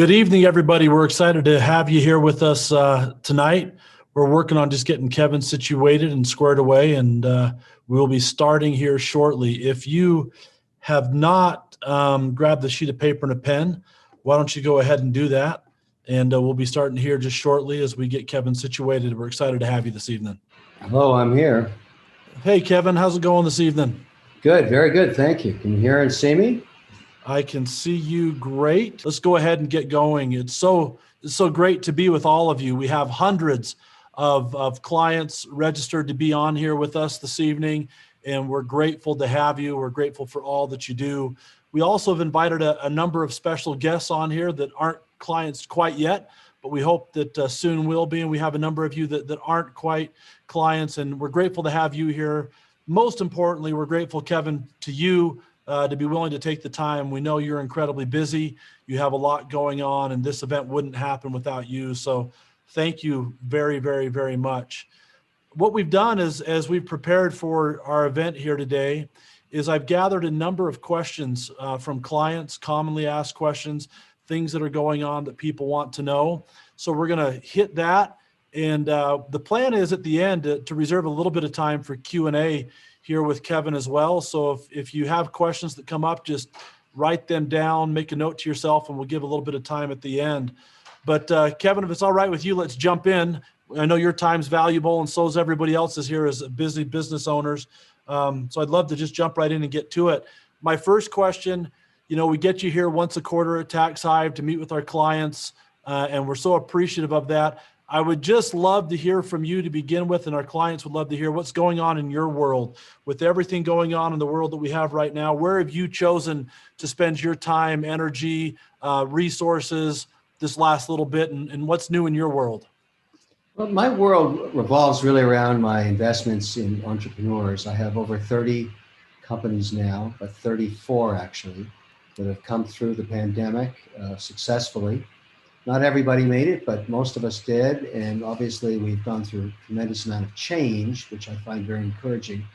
Good evening, everybody. We're excited to have you here with us tonight. We're working on just getting Kevin situated and squared away, and we'll be starting here shortly. If you have not grabbed a sheet of paper and a pen, why don't you go ahead and do that? And we'll be starting here just shortly as we get Kevin situated. We're excited to have you this evening. Hello, I'm here. Hey, Kevin, how's it going this evening? Good, very good. Thank you. Can you hear and see me? I can see you great. Let's go ahead and get going. It's so great to be with all of you. We have hundreds of clients registered to be on here with us this evening, and we're grateful to have you. We're grateful for all that you do. We also have invited a number of special guests on here that aren't clients quite yet, but we hope that soon will be. And we have a number of you that aren't quite clients, and we're grateful to have you here. Most importantly, we're grateful, Kevin, to you to be willing to take the time. We know you're incredibly busy. You have a lot going on, and this event wouldn't happen without you. So thank you very, very, very much. What we've done is, as we've prepared for our event here today, is I've gathered a number of questions from clients, commonly asked questions, things that are going on that people want to know. So we're going to hit that. And the plan is at the end to reserve a little bit of time for Q&A here with Kevin as well. So if you have questions that come up, just write them down, make a note to yourself, and we'll give a little bit of time at the end. But Kevin, if it's all right with you, let's jump in. I know your time's valuable, and so is everybody else's here as busy business owners. So I'd love to just jump right in and get to it. My first question, we get you here once a quarter at Tax Hive to meet with our clients, and we're so appreciative of that. I would just love to hear from you to begin with, and our clients would love to hear what's going on in your world. With everything going on in the world that we have right now, where have you chosen to spend your time, energy, resources this last little bit, and what's new in your world? Well, my world revolves really around my investments in entrepreneurs. I have over 30 companies now, but 34 actually, that have come through the pandemic successfully. Not everybody made it, but most of us did. And obviously we've gone through a tremendous amount of change, which I find very encouraging.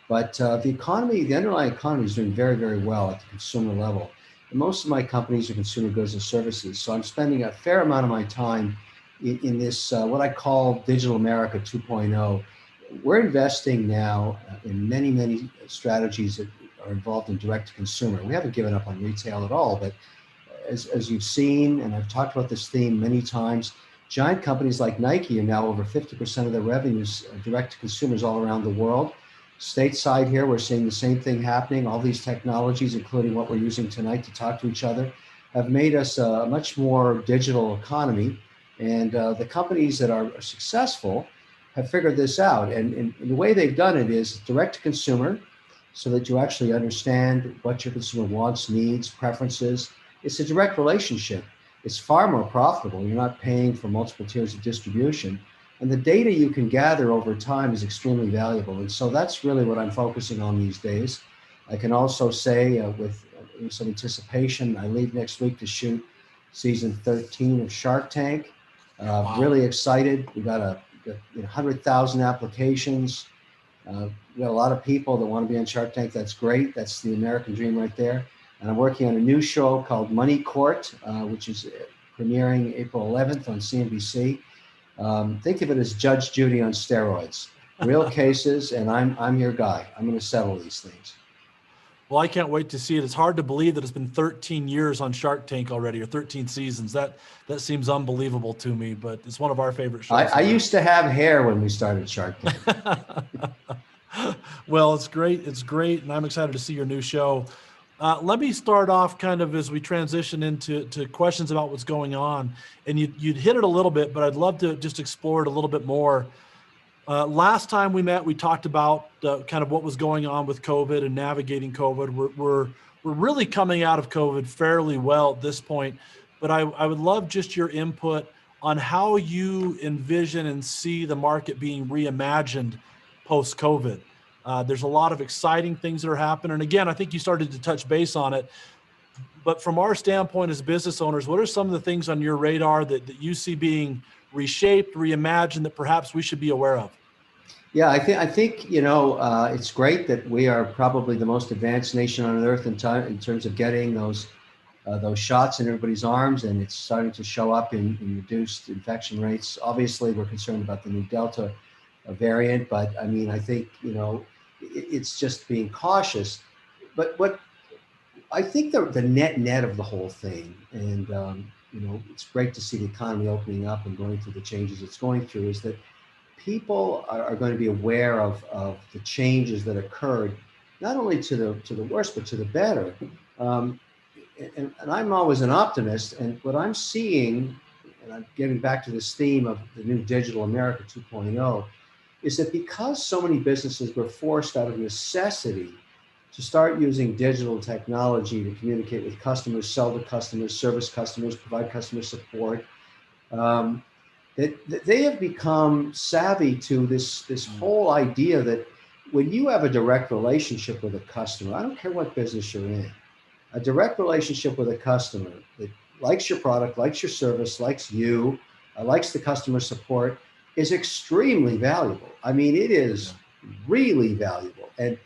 But the underlying economy is doing very, very well at the consumer level. And most of my companies are consumer goods and services. So I'm spending a fair amount of my time in this, what I call Digital America 2.0. We're investing now in many, many strategies that are involved in direct to consumer. We haven't given up on retail at all, but as you've seen, and I've talked about this theme many times, giant companies like Nike are now over 50% of their revenues direct to consumers all around the world. Stateside here, we're seeing the same thing happening. All these technologies, including what we're using tonight to talk to each other, have made us a much more digital economy. And the companies that are successful have figured this out. And the way they've done it is direct to consumer, so that you actually understand what your consumer wants, needs, preferences. It's a direct relationship. It's far more profitable. You're not paying for multiple tiers of distribution. And the data you can gather over time is extremely valuable. And so that's really what I'm focusing on these days. I can also say with some anticipation, I leave next week to shoot season 13 of Shark Tank. Wow. Really excited. We got 100,000 applications. We got a lot of people that want to be on Shark Tank. That's great. That's the American dream right there. And I'm working on a new show called Money Court, which is premiering April 11th on CNBC. Think of it as Judge Judy on steroids. Real cases, and I'm your guy. I'm going to settle these things. Well, I can't wait to see it. It's hard to believe that it's been 13 years on Shark Tank already, or 13 seasons. That seems unbelievable to me, but it's one of our favorite shows. I used to have hair when we started Shark Tank. Well, it's great. It's great, and I'm excited to see your new show. Let me start off kind of as we transition into questions about what's going on. And you'd hit it a little bit, but I'd love to just explore it a little bit more. Last time we met, we talked about kind of what was going on with COVID and navigating COVID. We're really coming out of COVID fairly well at this point, but I would love just your input on how you envision and see the market being reimagined post-COVID. There's a lot of exciting things that are happening. And again, I think you started to touch base on it. But from our standpoint as business owners, what are some of the things on your radar that you see being reshaped, reimagined, that perhaps we should be aware of? Yeah, I think it's great that we are probably the most advanced nation on earth in terms of getting those those shots in everybody's arms, and it's starting to show up in reduced infection rates. Obviously, we're concerned about the new Delta variant, but I mean, I think, it's just being cautious. But what I think the net of the whole thing, and it's great to see the economy opening up and going through the changes it's going through, is that people are going to be aware of the changes that occurred, not only to the worse, but to the better. And I'm always an optimist, and what I'm seeing, and I'm getting back to this theme of the new Digital America 2.0, is that because so many businesses were forced out of necessity to start using digital technology to communicate with customers, sell to customers, service customers, provide customer support, that they have become savvy to this whole idea that when you have a direct relationship with a customer, I don't care what business you're in, a direct relationship with a customer that likes your product, likes your service, likes you, likes the customer support, is extremely valuable. I mean, it is really valuable. And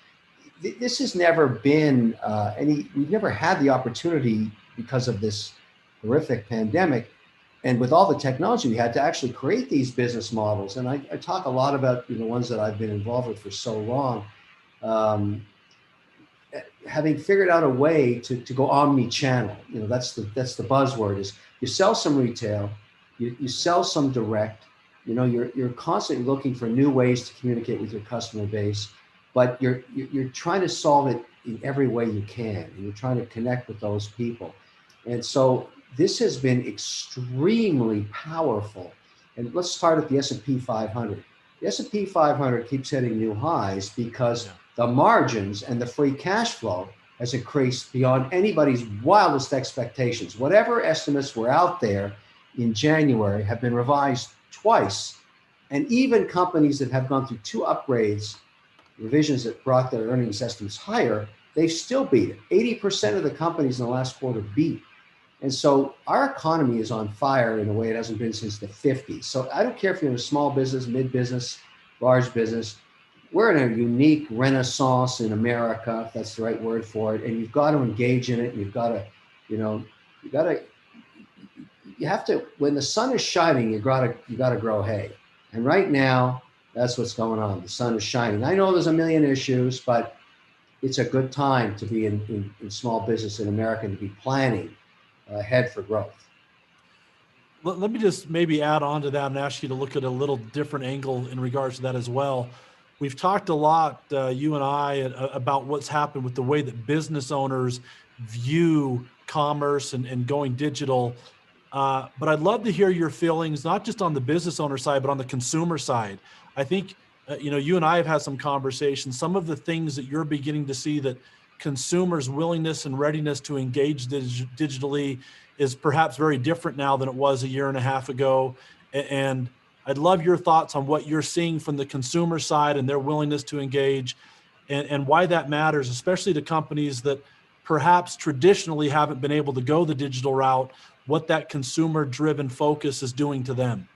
this has never been we've never had the opportunity, because of this horrific pandemic and with all the technology we had, to actually create these business models. And I talk a lot about the ones that I've been involved with for so long, having figured out a way to go omni-channel. That's the buzzword, is you sell some retail, you sell some direct, you're constantly looking for new ways to communicate with your customer base, but you're trying to solve it in every way you can, and you're trying to connect with those people. And so this has been extremely powerful. And let's start at the S&P 500. The S&P 500 keeps hitting new highs because the margins and the free cash flow has increased beyond anybody's wildest expectations. Whatever estimates were out there in January have been revised twice. And even companies that have gone through 2 upgrades, revisions that brought their earnings estimates higher, they've still beat it. 80% of the companies in the last quarter beat. And so our economy is on fire in a way it hasn't been since the 50s. So I don't care if you're in a small business, mid business, large business. We're in a unique renaissance in America, if that's the right word for it. And you've got to engage in it. You've got to, you have to, when the sun is shining, you got to grow hay. And right now, that's what's going on. The sun is shining. I know there's a million issues, but it's a good time to be in small business in America, and to be planning ahead for growth. Let me just maybe add on to that and ask you to look at a little different angle in regards to that as well. We've talked a lot, you and I, about what's happened with the way that business owners view commerce and going digital. But I'd love to hear your feelings, not just on the business owner side, but on the consumer side. I think, you and I have had some conversations. Some of the things that you're beginning to see that consumers' willingness and readiness to engage digitally is perhaps very different now than it was a year and a half ago. And I'd love your thoughts on what you're seeing from the consumer side and their willingness to engage, and why that matters, especially to companies that perhaps traditionally haven't been able to go the digital route, what that consumer-driven focus is doing to them.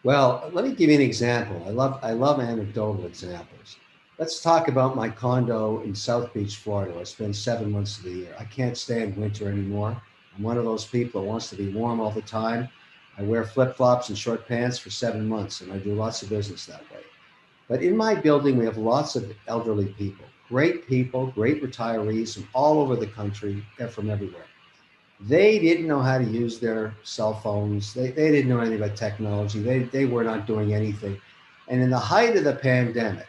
Well, let me give you an example. I love anecdotal examples. Let's talk about my condo in South Beach, Florida. I spend 7 months of the year. I can't stand winter anymore. I'm one of those people that wants to be warm all the time. I wear flip-flops and short pants for 7 months, and I do lots of business that way. But in my building, we have lots of elderly people, great retirees from all over the country. They're from everywhere. They didn't know how to use their cell phones. They didn't know anything about technology. They were not doing anything. And in the height of the pandemic,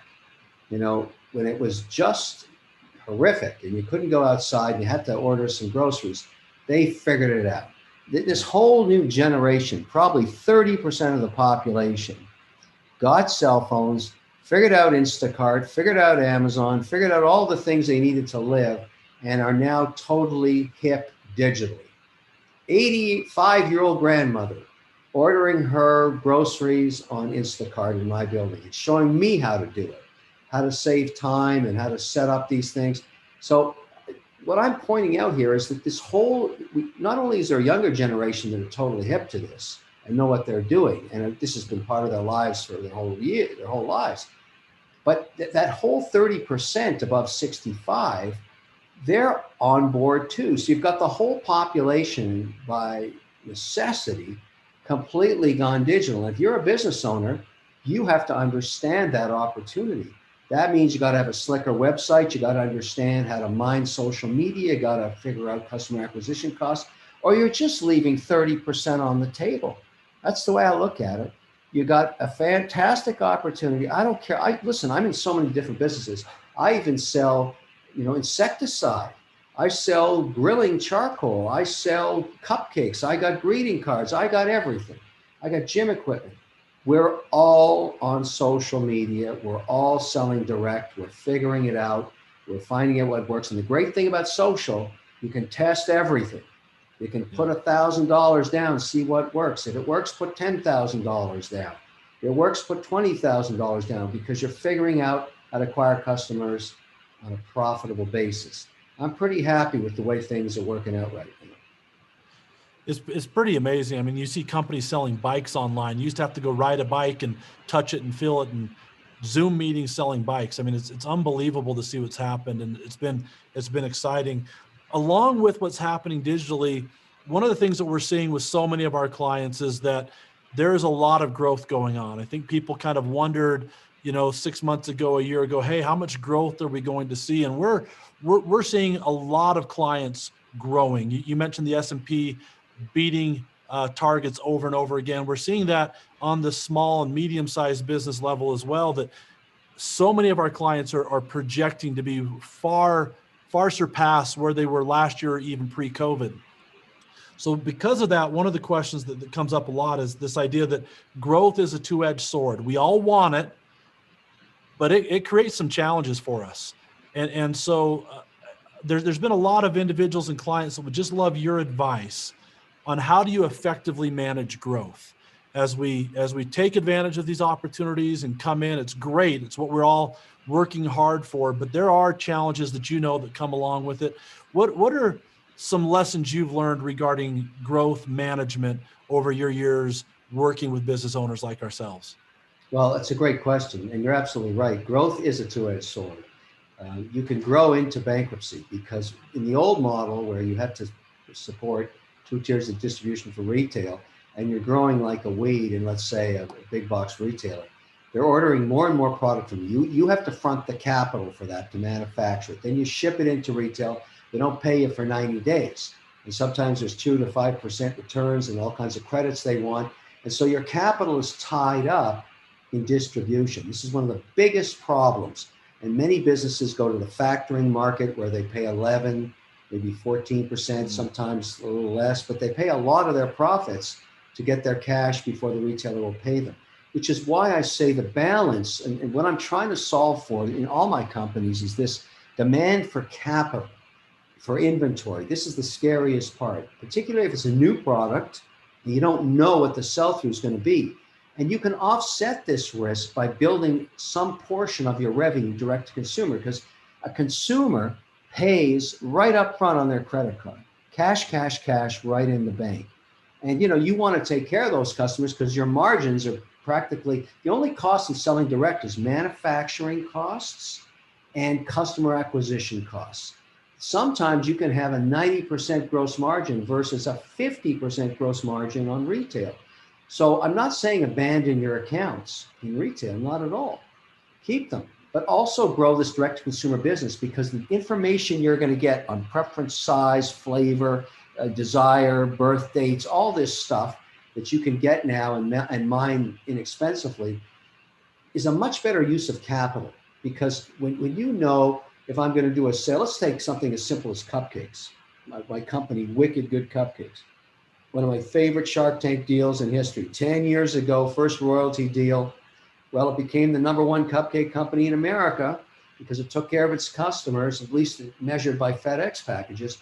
when it was just horrific and you couldn't go outside and you had to order some groceries, they figured it out. This whole new generation, probably 30% of the population, got cell phones, figured out Instacart, figured out Amazon, figured out all the things they needed to live, and are now totally hip digitally. 85-year-old grandmother ordering her groceries on Instacart in my building. It's showing me how to do it, how to save time and how to set up these things. So what I'm pointing out here is that not only is there a younger generation that are totally hip to this and know what they're doing, and this has been part of their lives for their whole lives, but that whole 30% above 65, they're on board too. So you've got the whole population by necessity completely gone digital. If you're a business owner, you have to understand that opportunity. That means you got to have a slicker website. You got to understand how to mine social media. You got to figure out customer acquisition costs, or you're just leaving 30% on the table. That's the way I look at it. You got a fantastic opportunity. I don't care. Listen, I'm in so many different businesses. I even sell, insecticide. I sell grilling charcoal. I sell cupcakes. I got greeting cards. I got everything. I got gym equipment. We're all on social media. We're all selling direct. We're figuring it out. We're finding out what works. And the great thing about social, you can test everything. You can put $1,000 down, see what works. If it works, put $10,000 down. If it works, put $20,000 down, because you're figuring out how to acquire customers on a profitable basis. I'm pretty happy with the way things are working out right now. It's pretty amazing. I mean, you see companies selling bikes online. You used to have to go ride a bike and touch it and feel it, and Zoom meetings selling bikes. I mean, it's unbelievable to see what's happened, and it's been exciting. Along with what's happening digitally, one of the things that we're seeing with so many of our clients is that there is a lot of growth going on. I think people kind of wondered, 6 months ago, a year ago, hey, how much growth are we going to see? And we're seeing a lot of clients growing. You mentioned the S&P beating targets over and over again. We're seeing that on the small and medium-sized business level as well, that so many of our clients are projecting to be far surpass where they were last year or even pre-COVID. So because of that, one of the questions that comes up a lot is this idea that growth is a two-edged sword. We all want it, but it creates some challenges for us. And so there's been a lot of individuals and clients that would just love your advice on how do you effectively manage growth as we take advantage of these opportunities and come in. It's great. It's what we're all working hard for, but there are challenges that come along with it. What are some lessons you've learned regarding growth management over your years working with business owners like ourselves? Well, it's a great question, and you're absolutely right. Growth is a two-edged sword. You can grow into bankruptcy, because in the old model where you had to support 2 tiers of distribution for retail, and you're growing like a weed in, let's say, a big box retailer, they're ordering more and more product from you. You have to front the capital for that to manufacture it. Then you ship it into retail. They don't pay you for 90 days. And sometimes there's 2 to 5% returns and all kinds of credits they want. And so your capital is tied up in distribution. This is one of the biggest problems. And many businesses go to the factoring market where they pay 11, maybe 14%, sometimes a little less, but they pay a lot of their profits to get their cash before the retailer will pay them, which is why I say the balance, and what I'm trying to solve for in all my companies is this demand for capital, for inventory. This is the scariest part, particularly if it's a new product and you don't know what the sell-through is going to be. And you can offset this risk by building some portion of your revenue direct to consumer, because a consumer pays right up front on their credit card, cash, right in the bank. And you want to take care of those customers because your margins are practically, the only cost in selling direct is manufacturing costs and customer acquisition costs. Sometimes you can have a 90% gross margin versus a 50% gross margin on retail. So I'm not saying abandon your accounts in retail, not at all. Keep them, but also grow this direct-to-consumer business, because the information you're going to get on preference, size, flavor, desire, birth dates, all this stuff that you can get now and mine inexpensively is a much better use of capital. Because when you know, if I'm going to do a sale, let's take something as simple as cupcakes. My company, Wicked Good Cupcakes. One of my favorite Shark Tank deals in history. 10 years ago, first royalty deal. Well, it became the #1 cupcake company in America because it took care of its customers, at least measured by FedEx packages.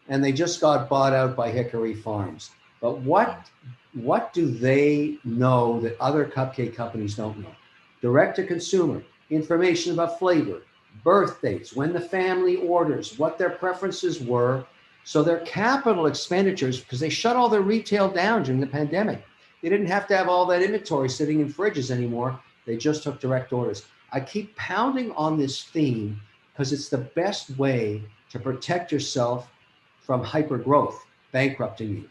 And they just got bought out by Hickory Farms. But what do they know that other cupcake companies don't know? Direct to consumer, information about flavor, birth dates, when the family orders, what their preferences were. So their capital expenditures, because they shut all their retail down during the pandemic, they didn't have to have all that inventory sitting in fridges anymore. They just took direct orders. I keep pounding on this theme because it's the best way to protect yourself from hyper growth, bankrupting you.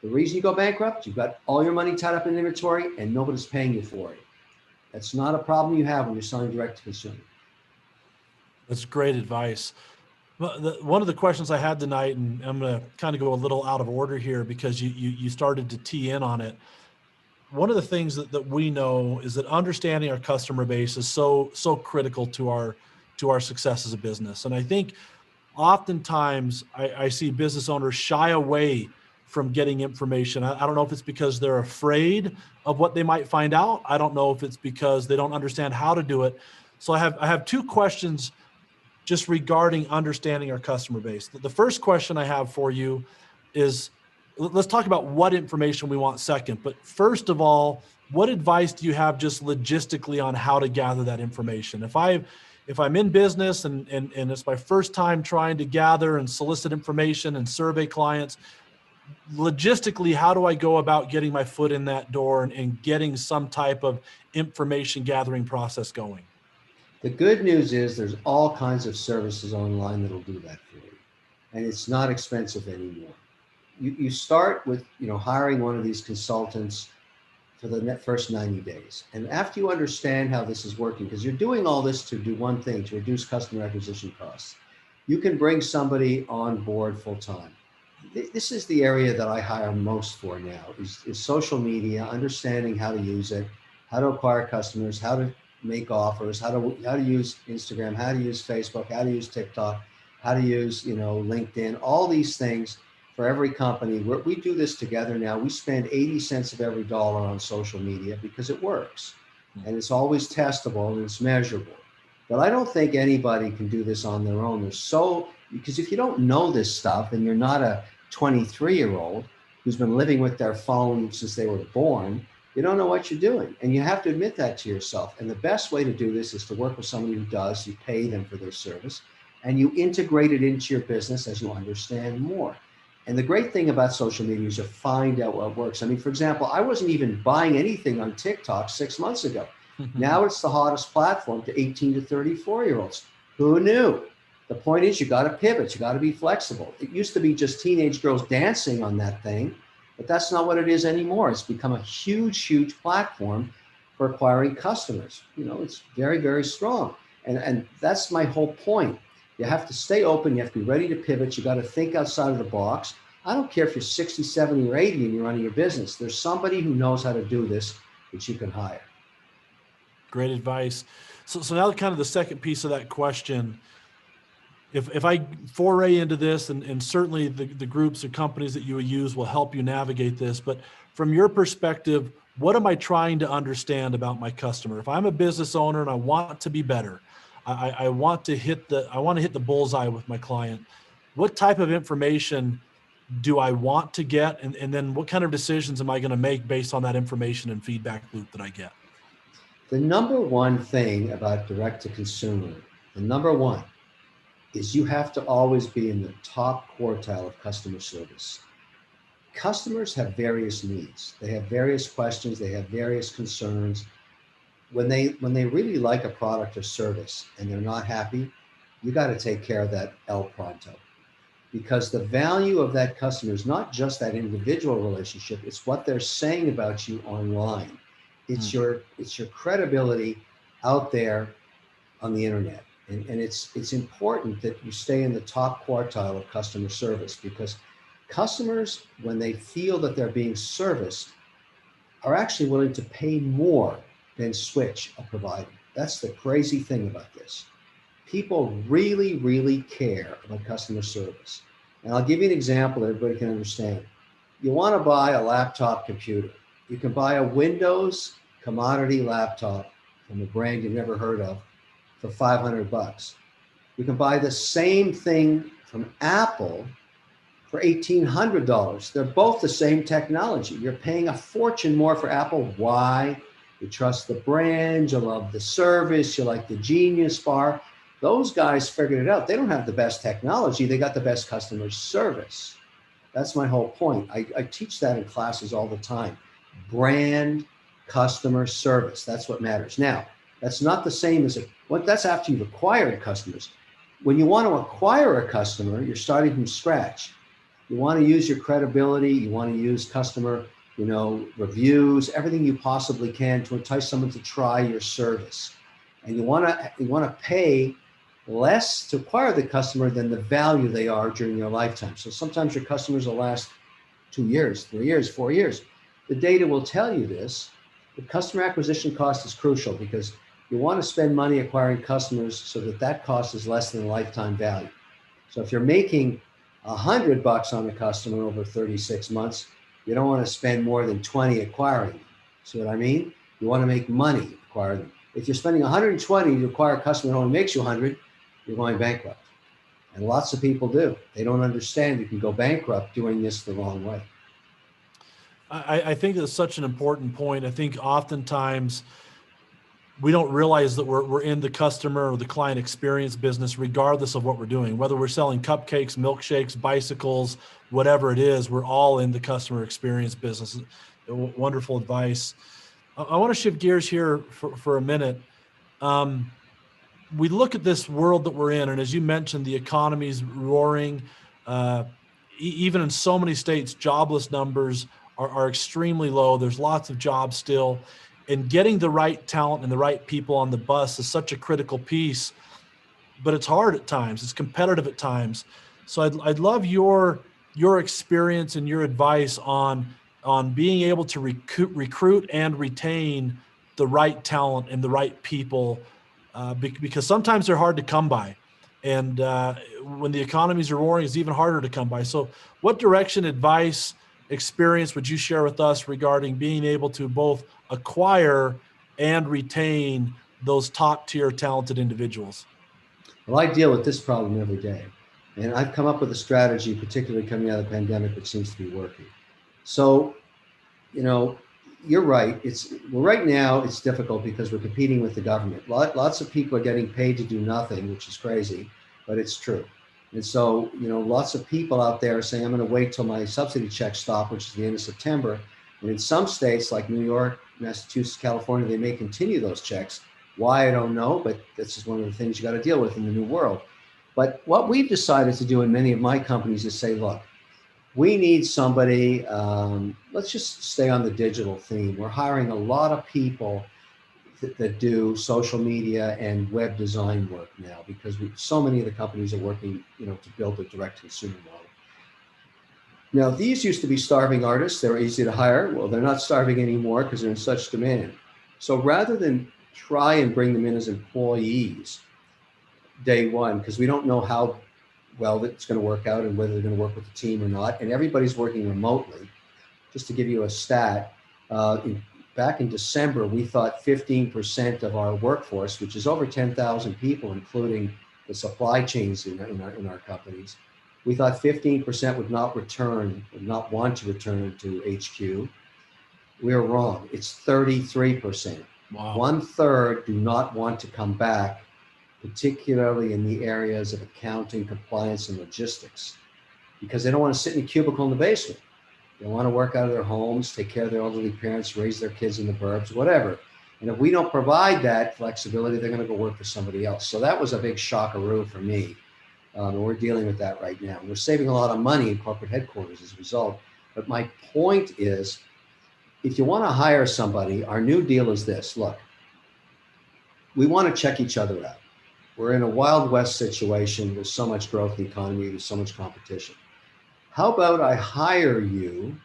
The reason you go bankrupt, you've got all your money tied up in inventory and nobody's paying you for it. That's not a problem you have when you're selling direct to consumer. That's great advice. One of the questions I had tonight, and I'm going to kind of go a little out of order here because you started to tee in on it. One of the things that we know is that understanding our customer base is so critical to our success as a business. And I think oftentimes I see business owners shy away from getting information. I don't know if it's because they're afraid of what they might find out. I don't know if it's because they don't understand how to do it. So I have two questions just regarding understanding our customer base. The first question I have for you is, let's talk about what information we want second. But first of all, what advice do you have just logistically on how to gather that information? If I'm in business and it's my first time trying to gather and solicit information and survey clients, logistically, how do I go about getting my foot in that door and getting some type of information gathering process going? The good news is there's all kinds of services online that'll do that for you. And it's not expensive anymore. You start with hiring one of these consultants for the first 90 days. And after you understand how this is working, because you're doing all this to do one thing, to reduce customer acquisition costs, you can bring somebody on board full time. This is the area that I hire most for now is social media, understanding how to use it, how to acquire customers, how to make offers, how to use Instagram, how to use Facebook, how to use TikTok, how to use LinkedIn, all these things for every company. We do this together now. We spend 80 cents of every dollar on social media because it works and it's always testable and it's measurable. But I don't think anybody can do this on their own. Because if you don't know this stuff and you're not a 23-year-old who's been living with their phone since they were born, you don't know what you're doing. And you have to admit that to yourself. And the best way to do this is to work with somebody who does. You pay them for their service and you integrate it into your business as you understand more. And the great thing about social media is you find out what works. I mean, for example, I wasn't even buying anything on TikTok 6 months ago. Now it's the hottest platform to 18 to 34-year-olds. Who knew? The point is you got to pivot. You got to be flexible. It used to be just teenage girls dancing on that thing, but that's not what it is anymore. It's become a huge, huge platform for acquiring customers. It's very, very strong. And that's my whole point. You have to stay open. You have to be ready to pivot. You got to think outside of the box. I don't care if you're 60, 70, or 80 and you're running your business. There's somebody who knows how to do this that you can hire. Great advice. So now kind of the second piece of that question, if I foray into this, and certainly the groups or companies that you will use will help you navigate this, but from your perspective, what am I trying to understand about my customer? If I'm a business owner and I want to be better, I want to hit the bullseye with my client, what type of information do I want to get? And then what kind of decisions am I going to make based on that information and feedback loop that I get? The number one thing about direct to consumer, the number one, is you have to always be in the top quartile of customer service. Customers have various needs. They have various questions. They have various concerns. When they really like a product or service and they're not happy, you got to take care of that El Pronto. Because the value of that customer is not just that individual relationship, it's what they're saying about you online. It's your credibility out there on the internet. And it's important that you stay in the top quartile of customer service, because customers, when they feel that they're being serviced, are actually willing to pay more than switch a provider. That's the crazy thing about this. People really, really care about customer service. And I'll give you an example that everybody can understand. You want to buy a laptop computer. You can buy a Windows commodity laptop from a brand you've never heard of for $500. You can buy the same thing from Apple for $1,800. They're both the same technology. You're paying a fortune more for Apple. Why? You trust the brand, you love the service, you like the Genius Bar. Those guys figured it out. They don't have the best technology. They got the best customer service. That's my whole point. I teach that in classes all the time. Brand, customer service. That's what matters. Now, that's not the same as that's after you've acquired customers. When you want to acquire a customer, you're starting from scratch. You want to use your credibility. You want to use customer, reviews, everything you possibly can to entice someone to try your service. And you want to pay less to acquire the customer than the value they are during your lifetime. So sometimes your customers will last 2 years, 3 years, 4 years. The data will tell you this. The customer acquisition cost is crucial because you want to spend money acquiring customers so that cost is less than the lifetime value. So if you're making $100 on a customer over 36 months, you don't want to spend more than 20 acquiring them. See what I mean? You want to make money acquiring them. If you're spending 120 to acquire a customer that only makes you 100, you're going bankrupt. And lots of people do. They don't understand you can go bankrupt doing this the wrong way. I think that's such an important point. I think oftentimes we don't realize that we're in the customer or the client experience business, regardless of what we're doing. Whether we're selling cupcakes, milkshakes, bicycles, whatever it is, we're all in the customer experience business. Wonderful advice. I want to shift gears here for a minute. We look at this world that we're in, and as you mentioned, the economy's roaring. Even in so many states, jobless numbers are extremely low. There's lots of jobs still. And getting the right talent and the right people on the bus is such a critical piece, but it's hard at times. It's competitive at times. So I'd love your experience and your advice on being able to recruit and retain the right talent and the right people, because sometimes they're hard to come by. And when the economies are roaring, it's even harder to come by. So what direction, advice, experience would you share with us regarding being able to both acquire and retain those top tier talented individuals? Well, I deal with this problem every day. And I've come up with a strategy, particularly coming out of the pandemic, which seems to be working. So, you're right. Right now it's difficult because we're competing with the government. Lots of people are getting paid to do nothing, which is crazy, but it's true. And so, lots of people out there are saying, I'm going to wait till my subsidy checks stop, which is the end of September. And in some states like New York, Massachusetts, California, they may continue those checks. Why, I don't know, but this is one of the things you got to deal with in the new world. But what we've decided to do in many of my companies is say, look, we need somebody, let's just stay on the digital theme. We're hiring a lot of people that do social media and web design work now because so many of the companies are working, to build a direct consumer model. Now, these used to be starving artists. They were easy to hire. Well, they're not starving anymore because they're in such demand. So rather than try and bring them in as employees day one, because we don't know how well it's going to work out and whether they're going to work with the team or not, and everybody's working remotely. Just to give you a stat, back in December, we thought 15% of our workforce, which is over 10,000 people, including the supply chains in our companies, we thought 15% would not want to return to HQ. We were wrong. It's 33%. Wow. 1/3 do not want to come back, particularly in the areas of accounting, compliance, and logistics, because they don't want to sit in a cubicle in the basement. They want to work out of their homes, take care of their elderly parents, raise their kids in the burbs, whatever. And if we don't provide that flexibility, they're going to go work for somebody else. So that was a big shockaroo for me. And we're dealing with that right now. We're saving a lot of money in corporate headquarters as a result. But my point is, if you want to hire somebody, our new deal is this. Look, we want to check each other out. We're in a Wild West situation. There's so much growth in the economy. There's so much competition. How about I hire you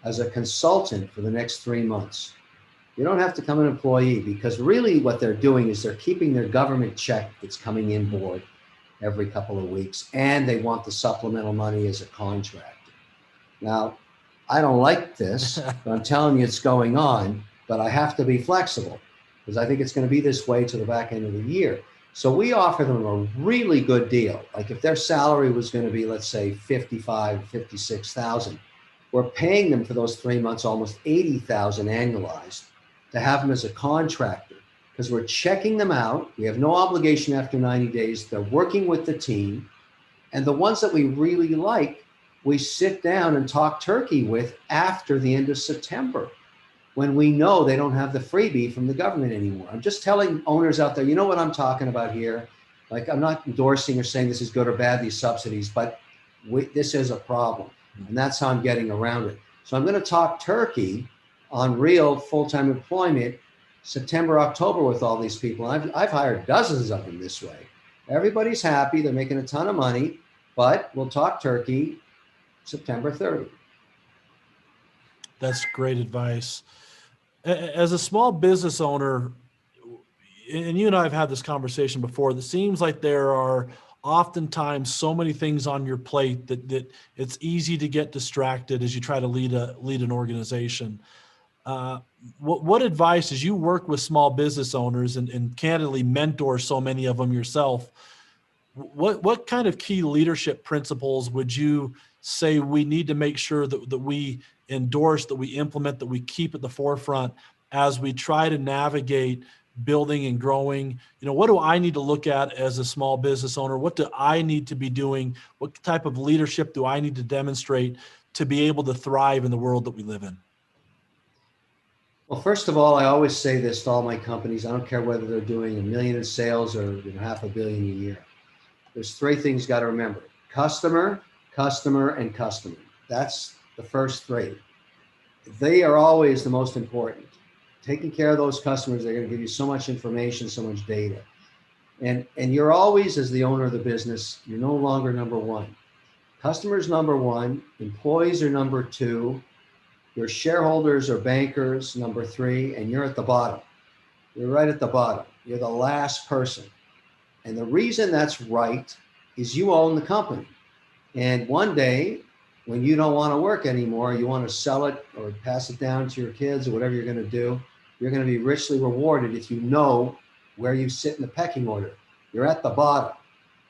as a consultant for the next 3 months? You don't have to come an employee, because really what they're doing is they're keeping their government check that's coming in board every couple of weeks, and they want the supplemental money as a contractor. Now, I don't like this, but I'm telling you it's going on, but I have to be flexible because I think it's going to be this way to the back end of the year. So we offer them a really good deal. Like if their salary was going to be, let's say, $55,000, $56,000, we're paying them for those 3 months almost $80,000 annualized to have them as a contractor, because we're checking them out. We have no obligation after 90 days. They're working with the team. And the ones that we really like, we sit down and talk turkey with after the end of September, when we know they don't have the freebie from the government anymore. I'm just telling owners out there, you know what I'm talking about here. Like, I'm not endorsing or saying this is good or bad, these subsidies, but this is a problem. And that's how I'm getting around it. So I'm going to talk turkey on real full-time employment September, October with all these people. I've hired dozens of them this way. Everybody's happy. They're making a ton of money, but we'll talk turkey September 30. That's great advice. As a small business owner, and you and I have had this conversation before, it seems like there are oftentimes so many things on your plate that it's easy to get distracted as you try to lead an organization. What advice, as you work with small business owners and candidly mentor so many of them yourself, what kind of key leadership principles would you say we need to make sure that we endorse, that we implement, that we keep at the forefront as we try to navigate building and growing? What do I need to look at as a small business owner? What do I need to be doing? What type of leadership do I need to demonstrate to be able to thrive in the world that we live in? Well, first of all, I always say this to all my companies. I don't care whether they're doing $1 million in sales or $500 million a year. There's three things you got to remember: customer, customer, and customer. That's the first three. They are always the most important. Taking care of those customers, they're going to give you so much information, so much data. And you're always, as the owner of the business, you're no longer number one. Customers number one, employees are number two, your shareholders or bankers number three, and you're at the bottom. You're right at the bottom. You're the last person. And the reason that's right is you own the company. And one day, when you don't want to work anymore, you want to sell it or pass it down to your kids or whatever you're going to do, you're going to be richly rewarded if you know where you sit in the pecking order. You're at the bottom.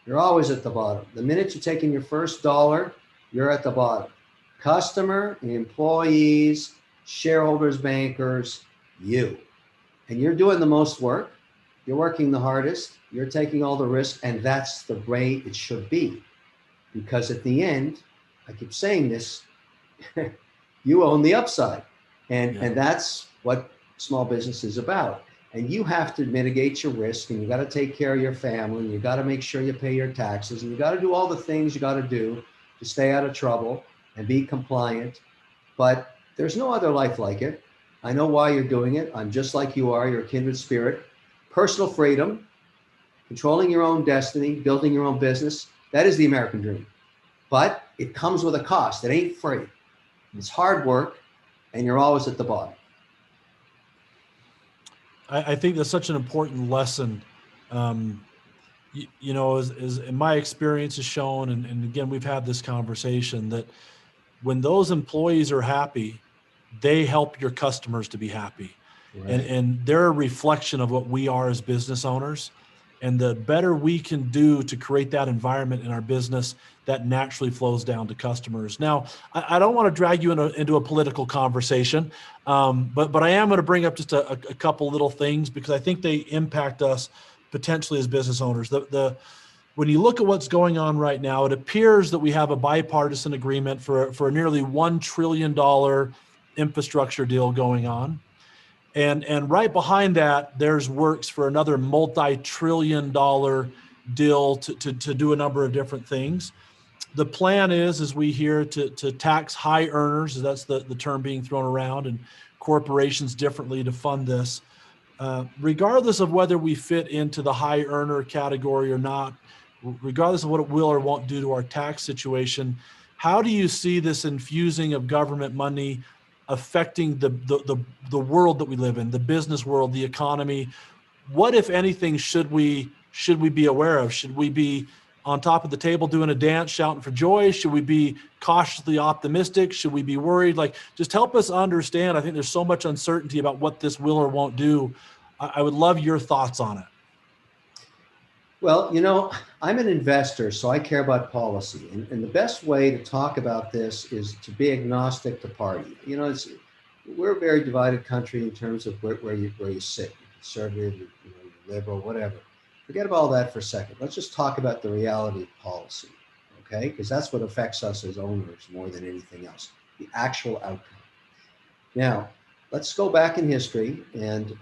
You're always at the bottom. The minute you take in your first dollar, you're at the bottom. Customer, employees, shareholders, bankers, you. And you're doing the most work. You're working the hardest. You're taking all the risk. And that's the way it should be. Because at the end, I keep saying this, you own the upside. And that's what small business is about. And you have to mitigate your risk, and you got to take care of your family, and you got to make sure you pay your taxes, and you got to do all the things you got to do to stay out of trouble and be compliant. But there's no other life like it. I know why you're doing it. I'm just like you are. You're a kindred spirit. Personal freedom, controlling your own destiny, building your own business. That is the American dream. But it comes with a cost. It ain't free. It's hard work, and you're always at the bottom. I think that's such an important lesson. As in my experience has shown, and again, we've had this conversation, that when those employees are happy, they help your customers to be happy. Right. And they're a reflection of what we are as business owners. And the better we can do to create that environment in our business, that naturally flows down to customers. Now, I don't want to drag you into a political conversation, but I am going to bring up just a couple little things because I think they impact us potentially as business owners. When you look at what's going on right now, it appears that we have a bipartisan agreement for a nearly $1 trillion infrastructure deal going on. And right behind that, there's works for another multi-trillion-dollar deal to do a number of different things. The plan is, as we hear, to tax high earners, that's the term being thrown around, and corporations differently to fund this. Regardless of whether we fit into the high earner category or not, regardless of what it will or won't do to our tax situation, how do you see this infusing of government money affecting the world that we live in, the business world, the economy? What, if anything, should we be aware of? Should we be on top of the table doing a dance, shouting for joy? Should we be cautiously optimistic? Should we be worried? Like, just help us understand. I think there's so much uncertainty about what this will or won't do. I would love your thoughts on it. Well, I'm an investor, so I care about policy. And the best way to talk about this is to be agnostic to party. We're a very divided country in terms of where you sit, conservative, liberal, whatever. Forget about all that for a second. Let's just talk about the reality of policy, okay? Because that's what affects us as owners more than anything else, the actual outcome. Now, let's go back in history and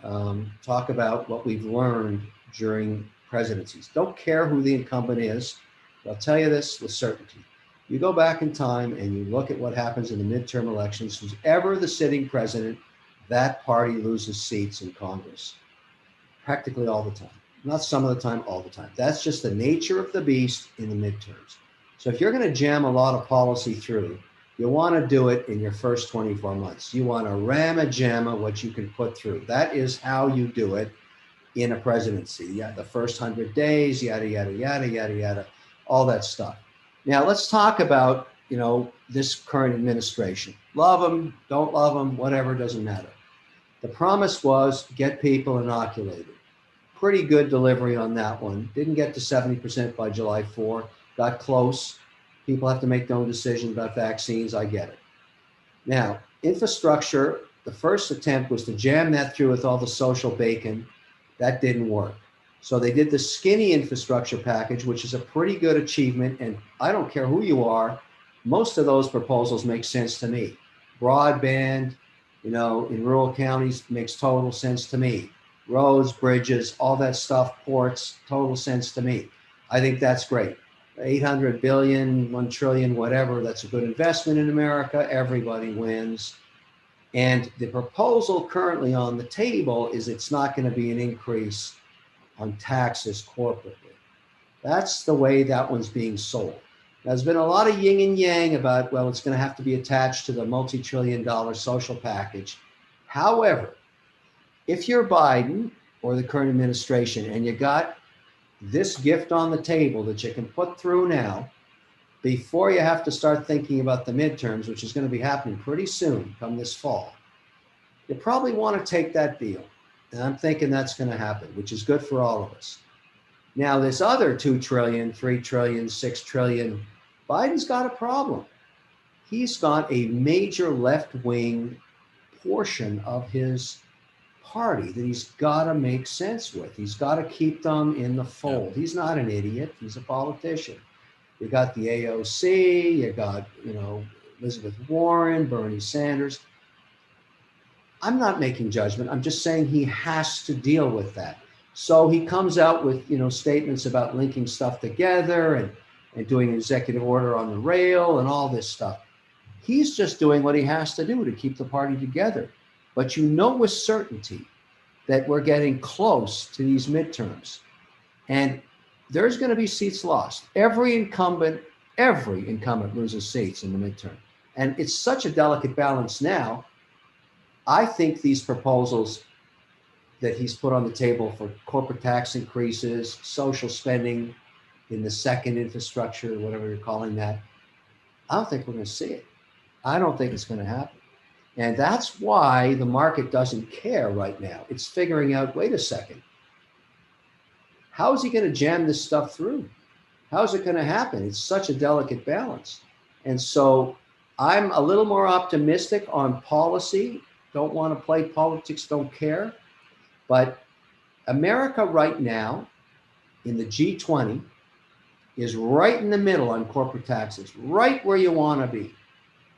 talk about what we've learned during presidencies. Don't care who the incumbent is. But I'll tell you this with certainty. You go back in time and you look at what happens in the midterm elections, who's ever the sitting president, that party loses seats in Congress practically all the time. Not some of the time, all the time. That's just the nature of the beast in the midterms. So if you're going to jam a lot of policy through, you want to do it in your first 24 months. You want to ramma-jamma what you can put through. That is how you do it in a presidency. Yeah, the first 100 days, yada, yada, yada, yada, yada, all that stuff. Now let's talk about, this current administration. Love them, don't love them, whatever, doesn't matter. The promise was get people inoculated. Pretty good delivery on that one. Didn't get to 70% by July 4. Got close. People have to make their own decisions about vaccines. I get it. Now, infrastructure, the first attempt was to jam that through with all the social bacon. That didn't work. So they did the skinny infrastructure package, which is a pretty good achievement. And I don't care who you are, most of those proposals make sense to me. Broadband, in rural counties makes total sense to me. Roads, bridges, all that stuff, ports, total sense to me. I think that's great. 800 billion, 1 trillion, whatever, that's a good investment in America. Everybody wins. And the proposal currently on the table is it's not going to be an increase on taxes corporately. That's the way that one's being sold. There's been a lot of yin and yang about, well, it's going to have to be attached to the multi-trillion-dollar social package. However, if you're Biden or the current administration and you got this gift on the table that you can put through now, before you have to start thinking about the midterms, which is going to be happening pretty soon, come this fall, you probably want to take that deal. And I'm thinking that's going to happen, which is good for all of us. Now, this other 2 trillion, 3 trillion, 6 trillion, Biden's got a problem. He's got a major left-wing portion of his party that he's got to make sense with. He's got to keep them in the fold. He's not an idiot. He's a politician. You got the AOC, you got, Elizabeth Warren, Bernie Sanders. I'm not making judgment. I'm just saying he has to deal with that. So he comes out with, statements about linking stuff together and doing an executive order on the rail and all this stuff. He's just doing what he has to do to keep the party together. But with certainty that we're getting close to these midterms. And there's going to be seats lost. Every incumbent loses seats in the midterm. And it's such a delicate balance now. I think these proposals that he's put on the table for corporate tax increases, social spending in the second infrastructure, whatever you're calling that, I don't think we're going to see it. I don't think it's going to happen. And that's why the market doesn't care right now. It's figuring out, wait a second, how is he going to jam this stuff through? How is it going to happen? It's such a delicate balance. And so I'm a little more optimistic on policy. Don't want to play politics, don't care. But America right now in the G20 is right in the middle on corporate taxes, right where you want to be.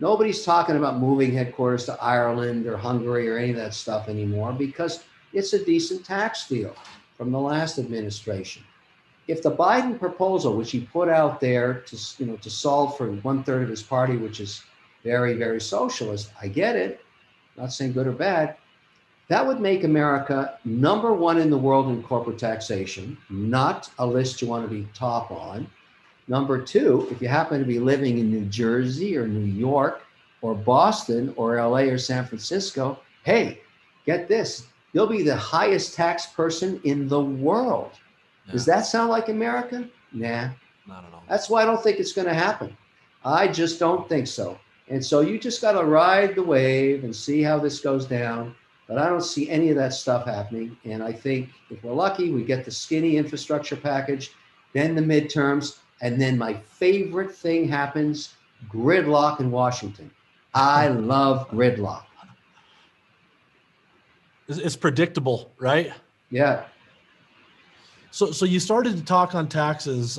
Nobody's talking about moving headquarters to Ireland or Hungary or any of that stuff anymore because it's a decent tax deal from the last administration. If the Biden proposal, which he put out there to solve for 1/3 of his party, which is very, very socialist, I get it, not saying good or bad, that would make America #1 in the world in corporate taxation, not a list you want to be top on. #2, if you happen to be living in New Jersey or New York or Boston or LA or San Francisco, hey, get this, you'll be the highest tax person in the world. Yeah. Does that sound like America? Nah. Not at all. That's why I don't think it's going to happen. I just don't think so. And so you just got to ride the wave and see how this goes down. But I don't see any of that stuff happening. And I think if we're lucky, we get the skinny infrastructure package, then the midterms, and then my favorite thing happens, gridlock in Washington. I love gridlock. It's predictable, right? Yeah. So you started to talk on taxes.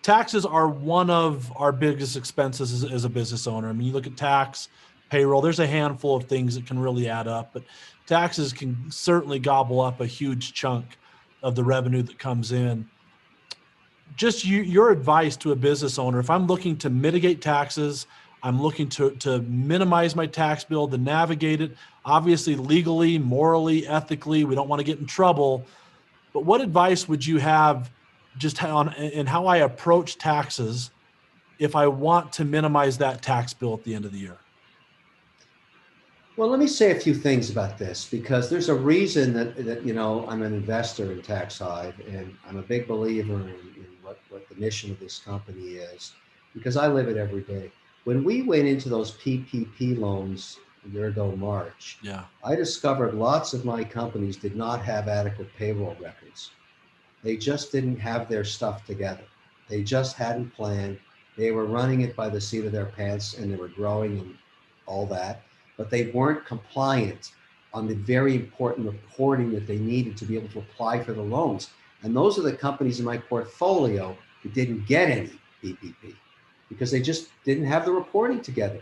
Taxes are one of our biggest expenses as a business owner. I mean, you look at tax, payroll, there's a handful of things that can really add up, but taxes can certainly gobble up a huge chunk of the revenue that comes in. Just your advice to a business owner, if I'm looking to mitigate taxes, I'm looking to minimize my tax bill, to navigate it, obviously legally, morally, ethically, we don't want to get in trouble. But what advice would you have just on in how I approach taxes if I want to minimize that tax bill at the end of the year? Well, let me say a few things about this, because there's a reason that I'm an investor in TaxHive, and I'm a big believer in what the mission of this company is, because I live it every day. When we went into those PPP loans a year ago, March, Yeah. I discovered lots of my companies did not have adequate payroll records. They just didn't have their stuff together. They just hadn't planned. They were running it by the seat of their pants, and they were growing and all that, but they weren't compliant on the very important reporting that they needed to be able to apply for the loans. And those are the companies in my portfolio that didn't get any PPP because they just didn't have the reporting together,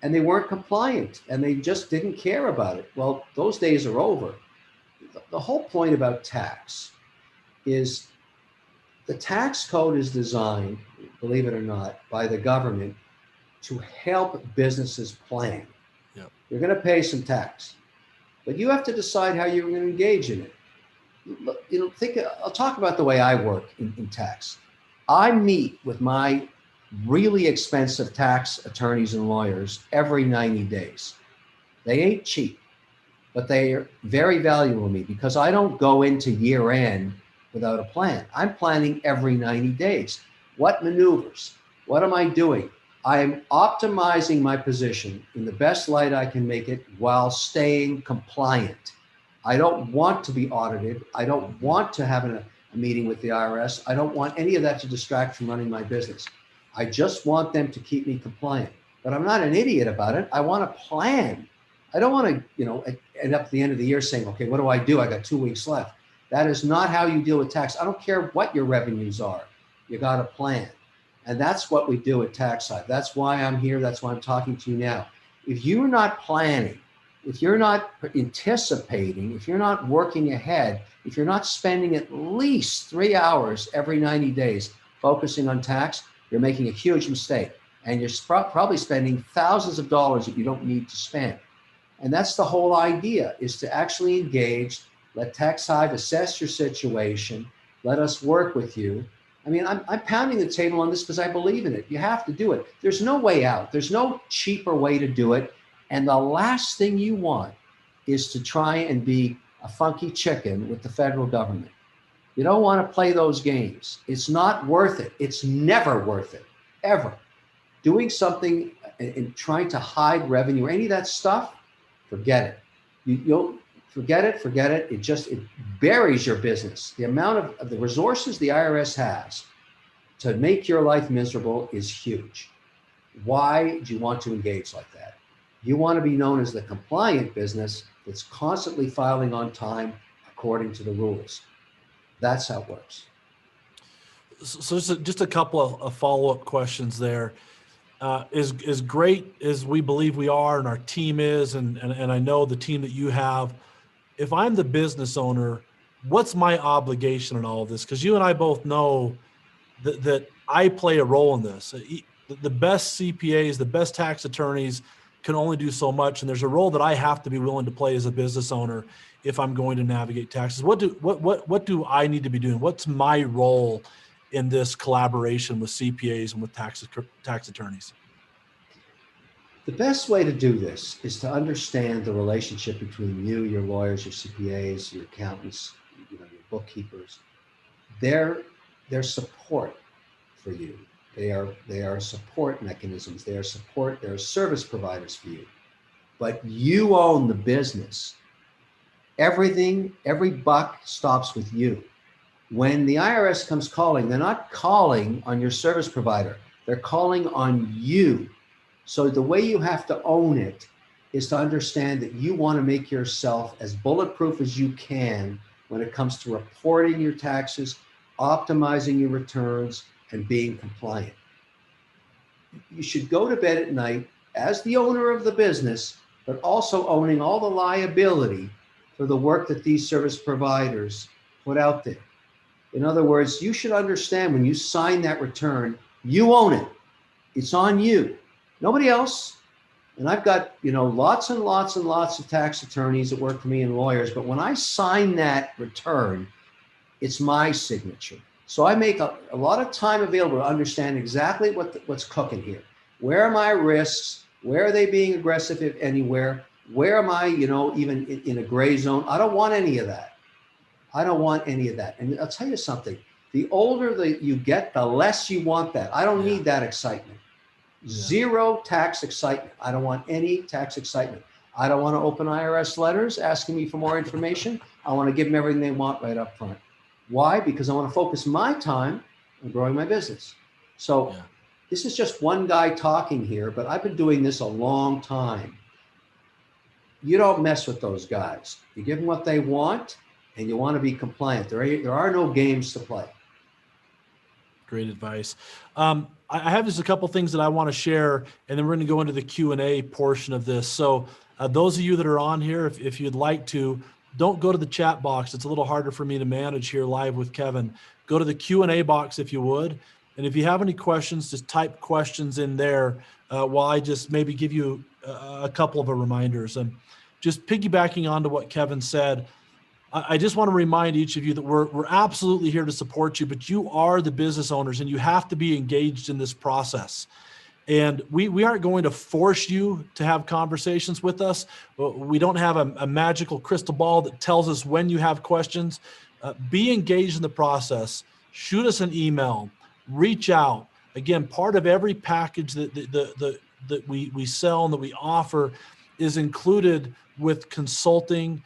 and they weren't compliant, and they just didn't care about it. Well, those days are over. The whole point about tax is the tax code is designed, believe it or not, by the government to help businesses plan. Yep. You're going to pay some tax, but you have to decide how you're going to engage in it. I'll talk about the way I work in tax. I meet with my really expensive tax attorneys and lawyers every 90 days. They ain't cheap, but they are very valuable to me because I don't go into year end without a plan. I'm planning every 90 days. What maneuvers? What am I doing? I am optimizing my position in the best light I can make it while staying compliant. I don't want to be audited. I don't want to have a meeting with the IRS. I don't want any of that to distract from running my business. I just want them to keep me compliant. But I'm not an idiot about it. I want to plan. I don't want to, end up at the end of the year saying, okay, what do I do? I got 2 weeks left. That is not how you deal with tax. I don't care what your revenues are. You got to plan. And that's what we do at TaxHive. That's why I'm here. That's why I'm talking to you now. If you're not planning, if you're not anticipating, if you're not working ahead, if you're not spending at least 3 hours every 90 days focusing on tax, you're making a huge mistake. And you're probably spending thousands of dollars that you don't need to spend. And that's the whole idea, is to actually engage, let TaxHive assess your situation, let us work with you. I mean, I'm pounding the table on this because I believe in it. You have to do it. There's no way out. There's no cheaper way to do it. And the last thing you want is to try and be a funky chicken with the federal government. You don't want to play those games. It's not worth it. It's never worth it, ever. Doing something and trying to hide revenue or any of that stuff, forget it. You'll forget it. It buries your business. The amount of the resources the IRS has to make your life miserable is huge. Why do you want to engage like that? You want to be known as the compliant business that's constantly filing on time according to the rules. That's how it works. So just a couple of follow-up questions there. As great as we believe we are and our team is, and I know the team that you have, if I'm the business owner, what's my obligation in all of this? Because you and I both know that I play a role in this. The best CPAs, the best tax attorneys can only do so much, and there's a role that I have to be willing to play as a business owner if I'm going to navigate taxes. What do I need to be doing? What's my role in this collaboration with CPAs and with tax attorneys? The best way to do this is to understand the relationship between you, your lawyers, your CPAs, your accountants, your bookkeepers. Their support for you. They are support mechanisms. They are service providers for you. But you own the business. Every buck stops with you. When the IRS comes calling, they're not calling on your service provider. They're calling on you. So the way you have to own it is to understand that you want to make yourself as bulletproof as you can when it comes to reporting your taxes, optimizing your returns, and being compliant. You should go to bed at night as the owner of the business, but also owning all the liability for the work that these service providers put out there. In other words, you should understand when you sign that return, you own it. It's on you, nobody else. And I've got, lots and lots and lots of tax attorneys that work for me and lawyers, but when I sign that return, it's my signature. So I make a lot of time available to understand exactly what's cooking here. Where are my risks? Where are they being aggressive, if anywhere? Where am I, even in a gray zone? I don't want any of that. I don't want any of that. And I'll tell you something, the older that you get, the less you want that. I don't need that excitement. Zero tax excitement. I don't want any tax excitement. I don't want to open IRS letters asking me for more information. I want to give them everything they want right up front. Why? Because I want to focus my time on growing my business. So this is just one guy talking here, but I've been doing this a long time. You don't mess with those guys. You give them what they want, and you want to be compliant. There are no games to play. Great advice. I have just a couple things that I want to share, and then we're going to go into the Q&A portion of this. So those of you that are on here, if you'd like to, don't go to the chat box. It's a little harder for me to manage here live with Kevin. Go to the Q&A box if you would. And if you have any questions, just type questions in there while I just maybe give you a couple of reminders. And just piggybacking onto what Kevin said, I just want to remind each of you that we're absolutely here to support you, but you are the business owners and you have to be engaged in this process. And we aren't going to force you to have conversations with us. We don't have a magical crystal ball that tells us when you have questions. Be engaged in the process. Shoot us an email. Reach out. Again, part of every package that we sell and that we offer is included with consulting,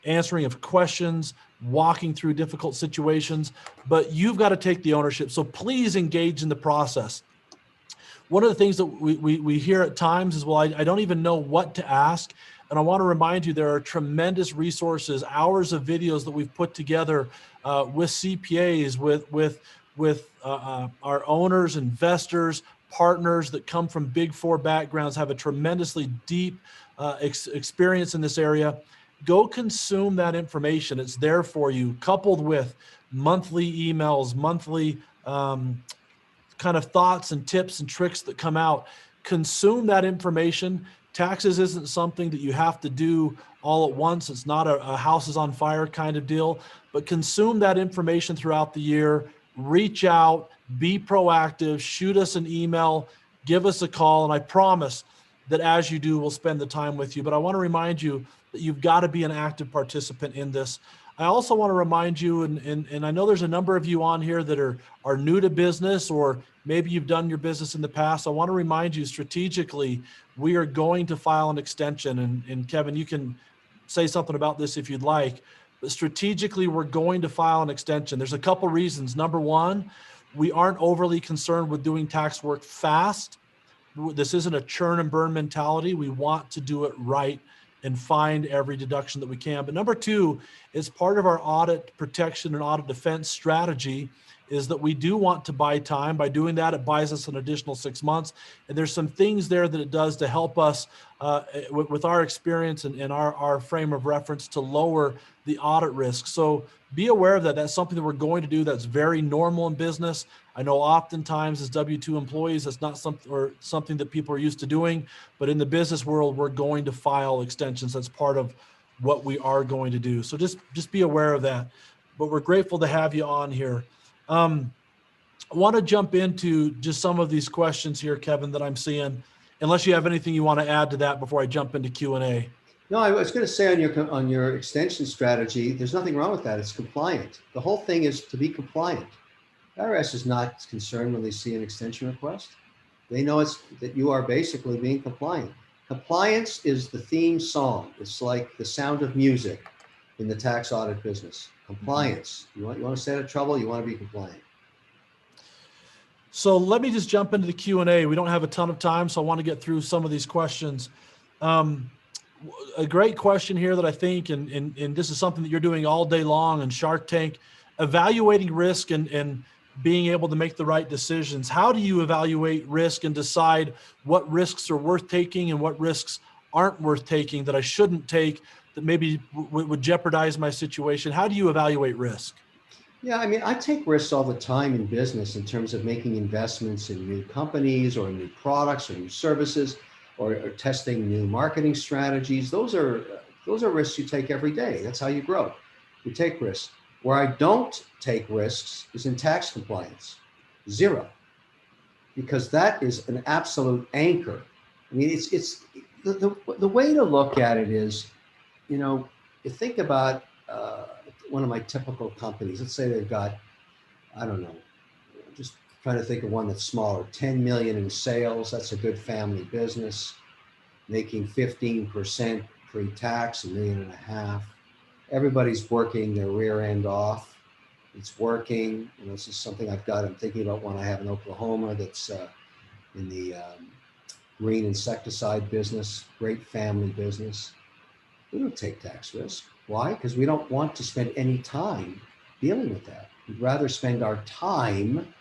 answering of questions, walking through difficult situations, but you've got to take the ownership. So please engage in the process. One of the things that we hear at times is, well, I don't even know what to ask. And I want to remind you, there are tremendous resources, hours of videos that we've put together with CPAs, with our owners, investors, partners that come from Big Four backgrounds, have a tremendously deep experience in this area. Go consume that information. It's there for you, coupled with monthly emails, monthly kind of thoughts and tips and tricks that come out. Consume that information. Taxes isn't something that you have to do all at once. It's not a house is on fire kind of deal, but consume that information throughout the year. Reach out, be proactive, shoot us an email, give us a call, and I promise that as you do, we'll spend the time with you. But I want to remind you that you've got to be an active participant in this. I also want to remind you, and I know there's a number of you on here that are new to business, or maybe you've done your business in the past. I want to remind you, strategically, we are going to file an extension. And Kevin, you can say something about this if you'd like, but strategically, we're going to file an extension. There's a couple reasons. Number one, we aren't overly concerned with doing tax work fast. This isn't a churn and burn mentality. We want to do it right and find every deduction that we can. But number two, is part of our audit protection and audit defense strategy is that we do want to buy time. By doing that, it buys us an additional 6 months. And there's some things there that it does to help us with our experience and our frame of reference to lower the audit risk. So be aware of that. That's something that we're going to do. That's very normal in business. I know oftentimes as W-2 employees, that's not something that people are used to doing, but in the business world, we're going to file extensions. That's part of what we are going to do. So just be aware of that. But we're grateful to have you on here. I want to jump into just some of these questions here, Kevin, that I'm seeing, unless you have anything you want to add to that before I jump into Q&A. No, I was going to say on your extension strategy, there's nothing wrong with that. It's compliant. The whole thing is to be compliant. IRS is not concerned when they see an extension request. They know that you are basically being compliant. Compliance is the theme song. It's like the sound of music in the tax audit business. Compliance. You want to stay out of trouble, you want to be compliant. So let me just jump into the Q&A. We don't have a ton of time, so I want to get through some of these questions. A great question here that I think, and this is something that you're doing all day long in Shark Tank, evaluating risk and being able to make the right decisions. How do you evaluate risk and decide what risks are worth taking and what risks aren't worth taking, that I shouldn't take, that maybe would jeopardize my situation? How do you evaluate risk? Yeah, I mean, I take risks all the time in business in terms of making investments in new companies or new products or new services, or testing new marketing strategies. Those are risks you take every day. That's how you grow. You take risks. Where I don't take risks is in tax compliance. Zero. Because that is an absolute anchor. I mean, it's the way to look at it is, you think about one of my typical companies. Let's say they've got, I don't know, just trying to think of one that's smaller, 10 million in sales. That's a good family business, making 15% pre-tax, $1.5 million. Everybody's working their rear end off. It's working. This is something I'm thinking about one I have in Oklahoma that's in the green insecticide business, great family business. We don't take tax risk. Why? Because we don't want to spend any time dealing with that. We'd rather spend our time,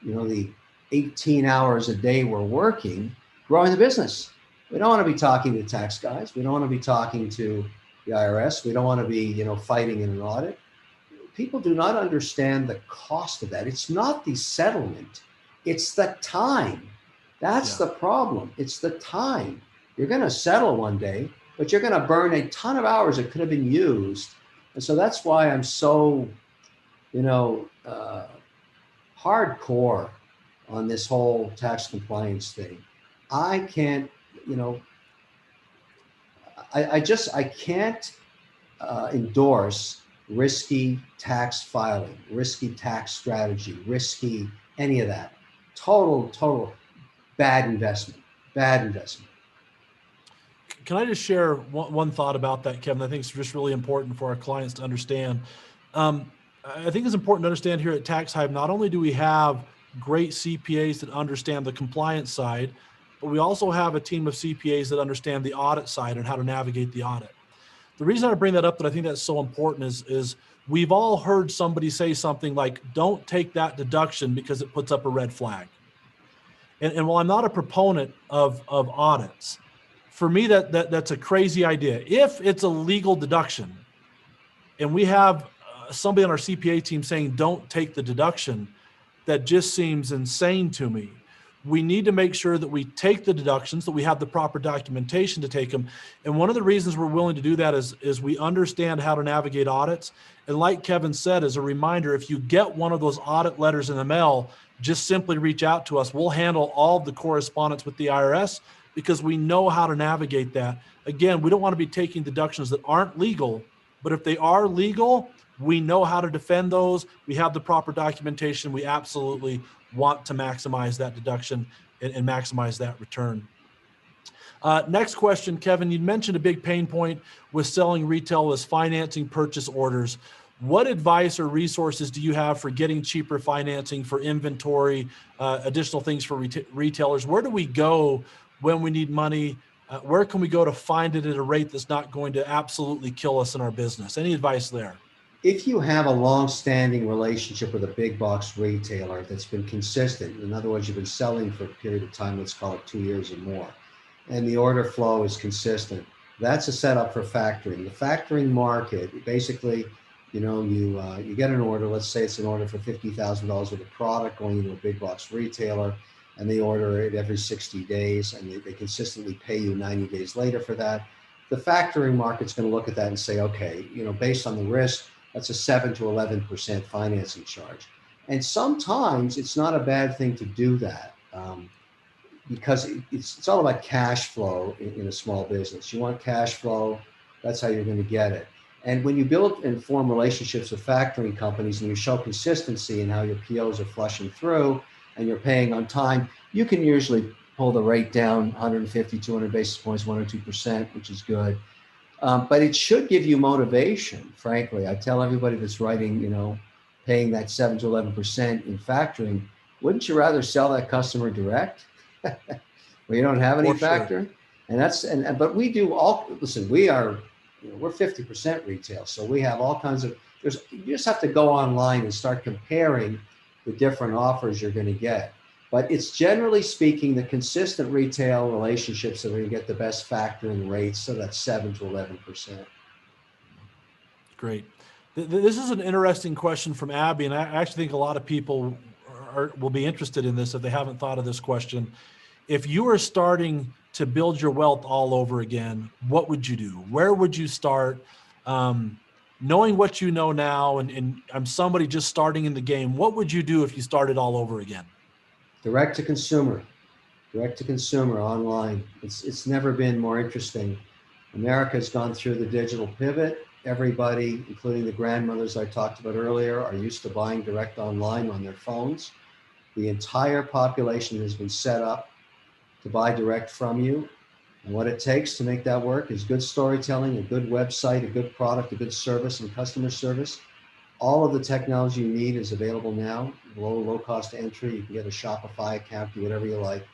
the 18 hours a day we're working, growing the business. We don't want to be talking to tax guys. We don't want to be talking to the IRS. We don't want to be, fighting in an audit. People do not understand the cost of that. It's not the settlement. It's the time. That's the problem. It's the time. You're going to settle one day, but you're going to burn a ton of hours that could have been used. And so that's why I'm so, hardcore on this whole tax compliance thing. I can't, I can't endorse risky tax filing, risky tax strategy, risky any of that. Total bad investment. Can I just share one thought about that, Kevin? I think it's just really important for our clients to understand. I think it's important to understand here at Tax Hive, not only do we have great CPAs that understand the compliance side, but we also have a team of CPAs that understand the audit side and how to navigate the audit. The reason I bring that up, that I think that's so important, is we've all heard somebody say something like, don't take that deduction because it puts up a red flag. And while I'm not a proponent of audits, for me, that's a crazy idea. If it's a legal deduction and we have somebody on our CPA team saying, don't take the deduction, that just seems insane to me. We need to make sure that we take the deductions, that we have the proper documentation to take them. And one of the reasons we're willing to do that is we understand how to navigate audits. And like Kevin said, as a reminder, if you get one of those audit letters in the mail, just simply reach out to us. We'll handle all of the correspondence with the IRS because we know how to navigate that. Again, we don't want to be taking deductions that aren't legal, but if they are legal, we know how to defend those. We have the proper documentation. We absolutely want to maximize that deduction and maximize that return. Next question, Kevin, you mentioned a big pain point with selling retail is financing purchase orders. What advice or resources do you have for getting cheaper financing for inventory, additional things for retailers? Where do we go when we need money? Where can we go to find it at a rate that's not going to absolutely kill us in our business? Any advice there? If you have a long-standing relationship with a big box retailer that's been consistent, in other words, you've been selling for a period of time, let's call it 2 years or more, and the order flow is consistent, that's a setup for factoring. The factoring market, basically, you get an order, let's say it's an order for $50,000 worth of product going into a big box retailer, and they order it every 60 days, and they consistently pay you 90 days later for that. The factoring market's going to look at that and say, okay, based on the risk, that's a 7 to 11% financing charge. And sometimes it's not a bad thing to do that because it's all about cash flow in a small business. You want cash flow, that's how you're going to get it. And when you build and form relationships with factoring companies and you show consistency in how your POs are flushing through and you're paying on time, you can usually pull the rate down 150, 200 basis points, 1 or 2%, which is good. But it should give you motivation, frankly. I tell everybody that's writing, paying that 7 to 11% in factoring, wouldn't you rather sell that customer direct where you don't have any factoring? And but we do listen, we're 50% retail. So we have all kinds of, you just have to go online and start comparing the different offers you're going to get. But it's generally speaking the consistent retail relationships that are going to get the best factoring rates, so that's 7 to 11%. Great. This is an interesting question from Abby, and I actually think a lot of people will be interested in this if they haven't thought of this question. If you were starting to build your wealth all over again, what would you do? Where would you start? Knowing what you know now, and I'm somebody just starting in the game, what would you do if you started all over again? Direct to consumer online. It's never been more interesting. America's gone through the digital pivot. Everybody, including the grandmothers I talked about earlier, are used to buying direct online on their phones. The entire population has been set up to buy direct from you. And what it takes to make that work is good storytelling, a good website, a good product, a good service and customer service. All of the technology you need is available now. Low cost entry. You can get a Shopify account, do whatever you like.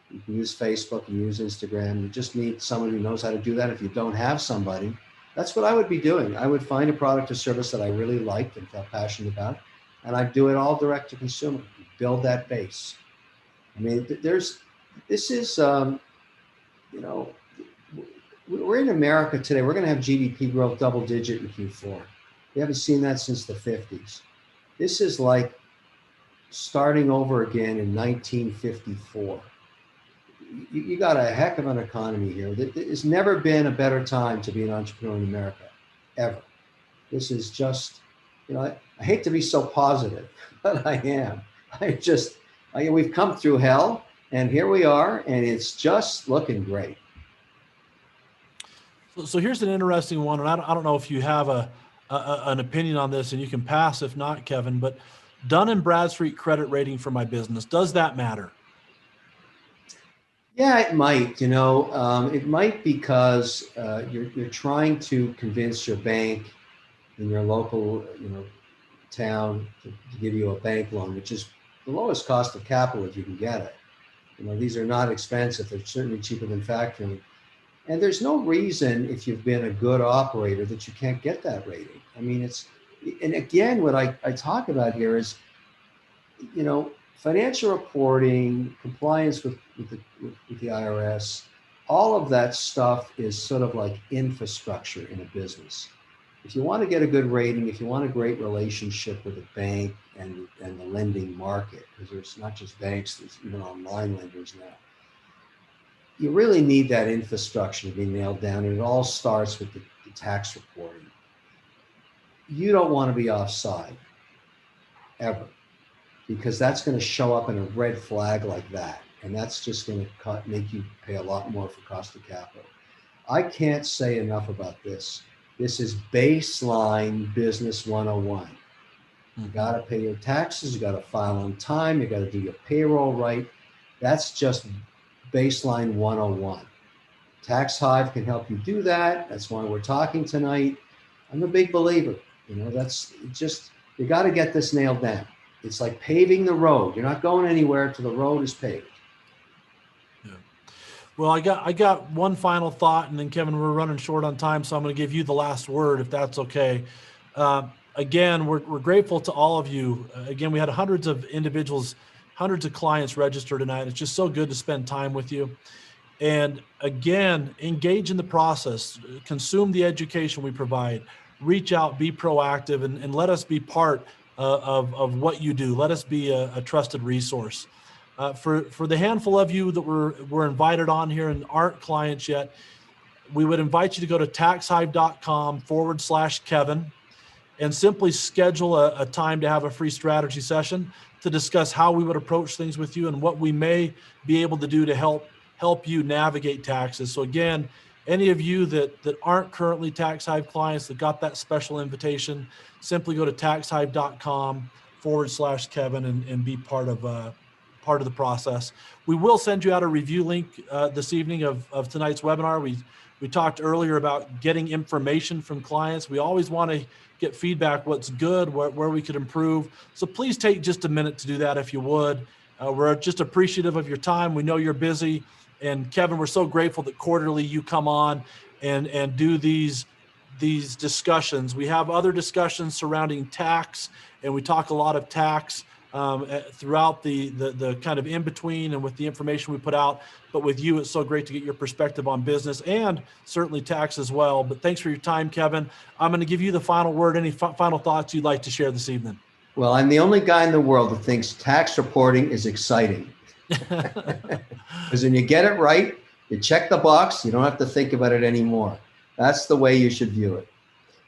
You can use Facebook, you use Instagram. You just need someone who knows how to do that. If you don't have somebody, that's what I would be doing. I would find a product or service that I really liked and felt passionate about, and I'd do it all direct to consumer, build that base. I mean, we're in America today. We're going to have GDP growth double digit in Q4. We haven't seen that since the 50s. This is like starting over again in 1954. You got a heck of an economy here. There's never been a better time to be an entrepreneur in America, ever. This is just, I hate to be so positive, but I am. We've come through hell, and here we are, and it's just looking great. So here's an interesting one, and I don't know if you have an opinion on this, and you can pass if not, Kevin, but Dun & Bradstreet credit rating for my business, does that matter? Yeah, it might. It might because you're trying to convince your bank in your local, town to give you a bank loan, which is the lowest cost of capital if you can get it. These are not expensive. They're certainly cheaper than factoring. And there's no reason, if you've been a good operator, that you can't get that rating. I mean, and again, what I talk about here is, financial reporting, compliance with the IRS, all of that stuff is sort of like infrastructure in a business. If you want to get a good rating, if you want a great relationship with a bank and the lending market, because there's not just banks, there's even online lenders now, you really need that infrastructure to be nailed down, and it all starts with the tax reporting. You don't want to be offside, ever, because that's going to show up in a red flag like that, and that's just going to make you pay a lot more for cost of capital. I can't say enough about this. This is baseline business 101. You got to pay your taxes, you got to file on time, you got to do your payroll right. That's just baseline 101. Tax Hive can help you do that. That's why we're talking tonight. I'm a big believer. That's just, you got to get this nailed down. It's like paving the road. You're not going anywhere till the road is paved. Yeah. Well, I got one final thought, and then Kevin, we're running short on time, so I'm going to give you the last word, if that's okay. Again, we're grateful to all of you. Again, we had hundreds of individuals, hundreds of clients register tonight. It's just so good to spend time with you. And again, engage in the process, consume the education we provide, reach out, be proactive, and let us be part of what you do. Let us be a trusted resource. For the handful of you that were invited on here and aren't clients yet, we would invite you to go to taxhive.com/Kevin and simply schedule a time to have a free strategy session to discuss how we would approach things with you and what we may be able to do to help you navigate taxes. So again, any of you that aren't currently Tax Hive clients that got that special invitation, simply go to taxhive.com/Kevin and be part of the process. We will send you out a review link this evening of tonight's webinar. We talked earlier about getting information from clients. We always want to get feedback, what's good, where we could improve. So please take just a minute to do that if you would. We're just appreciative of your time. We know you're busy. And Kevin, we're so grateful that quarterly you come on and do these discussions. We have other discussions surrounding tax, and we talk a lot of tax throughout the kind of in between and with the information we put out. But with you, it's so great to get your perspective on business and certainly tax as well. But thanks for your time, Kevin. I'm going to give you the final word. Any final thoughts you'd like to share this evening? Well, I'm the only guy in the world that thinks tax reporting is exciting. Because when you get it right, you check the box, you don't have to think about it anymore. That's the way you should view it.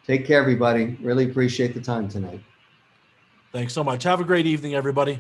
Take care, everybody. Really appreciate the time tonight. Thanks so much. Have a great evening, everybody.